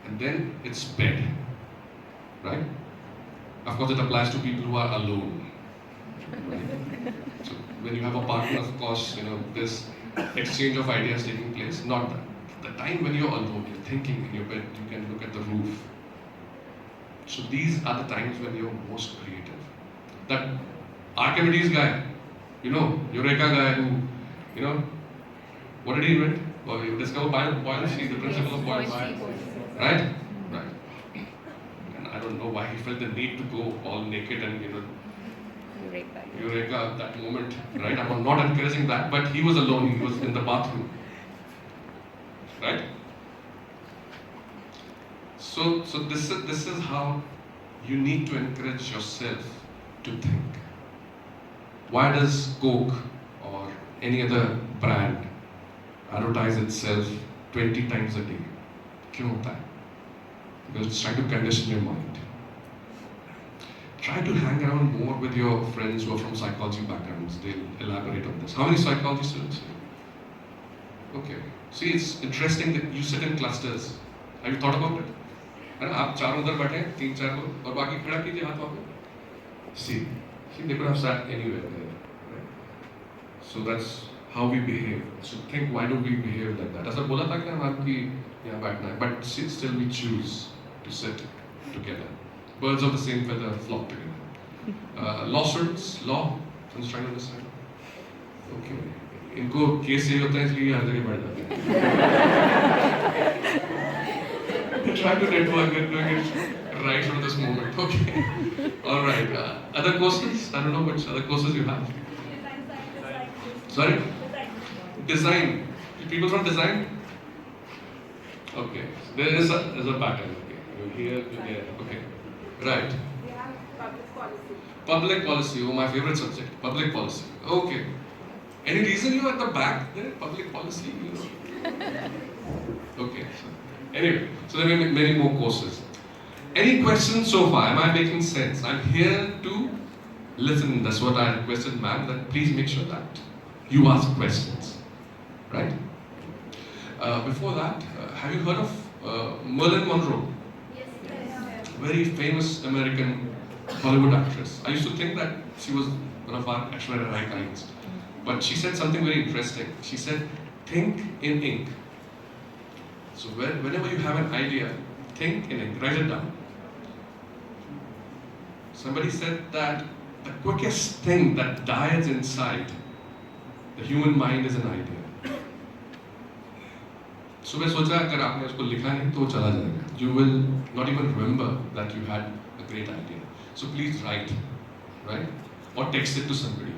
and then it's sped, right? Of course, it applies to people who are alone. Right? So when you have a partner, of course, this exchange of ideas taking place. Not that. The time when you're alone, you're thinking in your bed, you can look at the roof. So these are the times when you're most creative. That Archimedes guy, Eureka guy who, what did he invent? Well, he discovered buoyancy, the principle of buoyancy. Right? Right. And I don't know why he felt the need to go all naked and, Eureka at that moment. Right? I'm not encouraging that, but he was alone, he was in the bathroom. Right? So this is how you need to encourage yourself to think. Why does Coke or any other brand advertise itself 20 times a day? क्यों होता है? Because it's trying to condition your mind. Try to hang around more with your friends who are from psychology backgrounds. They'll elaborate on this. How many psychology students here? Okay. See, it's interesting that you sit in clusters. Have you thought about it? है ना, आप चारों उधर बैठे 3-4 लोग और बाकी खड़ा कीजिए हाथ वहाँ पे. See, they could have sat anywhere there, right? So that's how we behave. So think, why do we behave like that? ऐसा बोला था कि हम आपकी यहाँ बैठना है, but still we choose to sit together. Birds of the same feather flock together. Law students, law, I'm just trying to understand. Okay. इनको केस यही होता है इसलिए हर जगह बैठ जाते हैं. They try to network and doing it right from this moment. Okay. All right. Other courses? I don't know which other courses you have. Sorry? Design. People from design? Okay. There is a pattern. Okay. You're here, you're there. Okay. Right. We have public policy. Public policy. Oh, my favorite subject. Public policy. Okay. Any reason you're at the back there? Public policy? Okay. Anyway, so there are many more courses. Any questions so far? Am I making sense? I'm here to listen. That's what I requested, ma'am, that please make sure that you ask questions. Right? Before that, have you heard of Marilyn Monroe? Yes. Very famous American Hollywood actress. I used to think that she was one of our Aishwarya Rai kinds. But she said something very interesting. She said, think in ink. So whenever you have an idea, think in ink, write it down. Somebody said that the quickest thing that dies inside the human mind is an idea. सुबह सोचा अगर आपने उसको लिखा नहीं तो वो चला जाएगा. You will not even remember that you had a great idea. So please write, right? Or text it to somebody.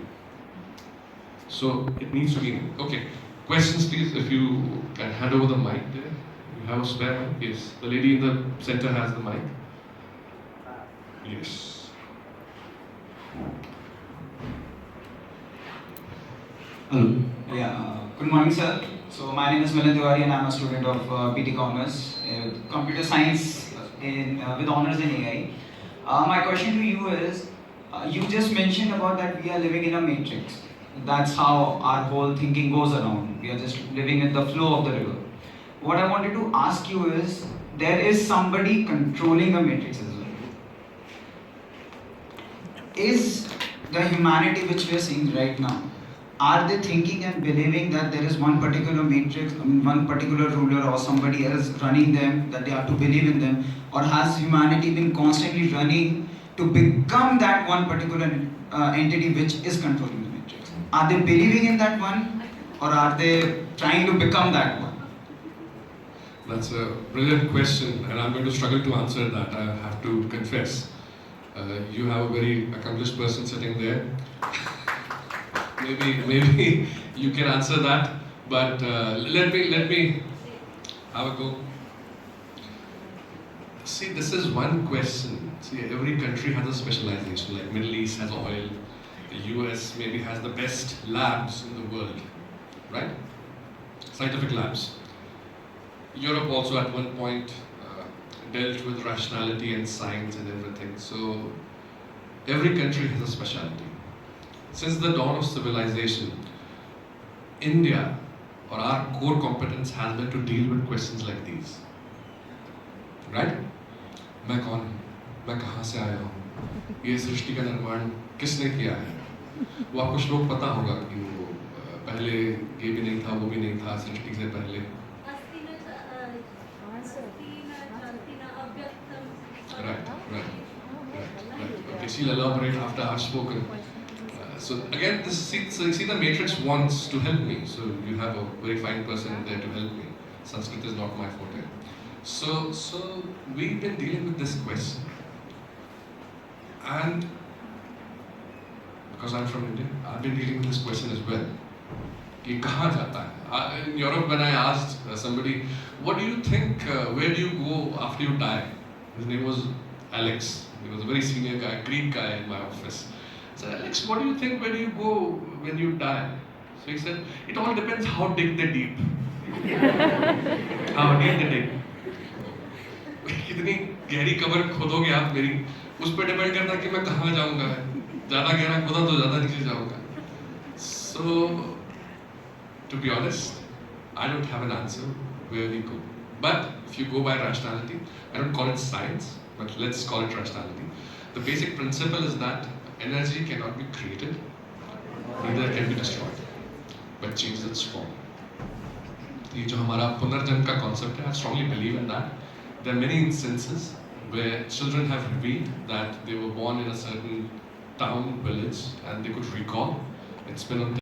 So it needs to be in. Okay. Questions, please. If you can hand over the mic there. You have a spare mic? Yes. The lady in the center has the mic. Yes. Hello. Yeah. Good morning, sir. So my name is Milind Tiwari and I'm a student of PT Commerce, Computer Science with honors in AI. My question to you is, you just mentioned about that we are living in a matrix. That's how our whole thinking goes around. We are just living in the flow of the river. What I wanted to ask you is, there is somebody controlling the matrix as well. Is the humanity which we are seeing right now, are they thinking and believing that there is one particular matrix, one particular ruler or somebody else running them, that they have to believe in them? Or has humanity been constantly running to become that one particular entity which is controlling the matrix? Are they believing in that one, or are they trying to become that one? That's a brilliant question, and I'm going to struggle to answer that, I have to confess. You have a very accomplished person sitting there. Maybe you can answer that, but let me have a go. See, this is one question. See, every country has a specialization. Like Middle East has oil, the US maybe has the best labs in the world, right? Scientific labs. Europe also at one point dealt with rationality and science and everything. So every country has a specialty. Since the dawn of civilization, India, or our core competence has been to deal with questions like these. से आए हो, ये सृष्टि का निर्माण किसने किया है, वो आपको श्लोक पता होगा कि वो पहले ये भी नहीं था, वो भी नहीं था, सृष्टि से पहले। Right, right, right. Okay, she'll elaborate after I've spoken. So again, so you see, the Matrix wants to help me. So you have a very fine person there to help me. Sanskrit is not my forte. So we've been dealing with this question, and because I'm from India, I've been dealing with this question as well. कि कहाँ जाता है? In Europe, when I asked somebody, what do you think? Where do you go after you die? His name was Alex. He was a very senior guy, Greek guy in my office. I said, Alex, what do you think? Where do you go when you die? So he said, it all depends how deep they dig. How deep they dig. कितनी गहरी कब्र खोदोगे आप मेरी, उस पर depend करता है कि मैं कहाँ जाऊँगा. ज़्यादा गहरा खोदा तो ज़्यादा नीचे जाऊँगा. So, to be honest, I don't have an answer where we go. But if you go by rationality, I don't call it science, but let's call it rationality. The basic principle is that energy cannot be created, neither can be destroyed, but changes its form. ये जो हमारा पुनर्जन्म का concept है, I strongly believe in that. There are many instances where children have revealed that they were born in a certain town, village, and they could recall. It's been on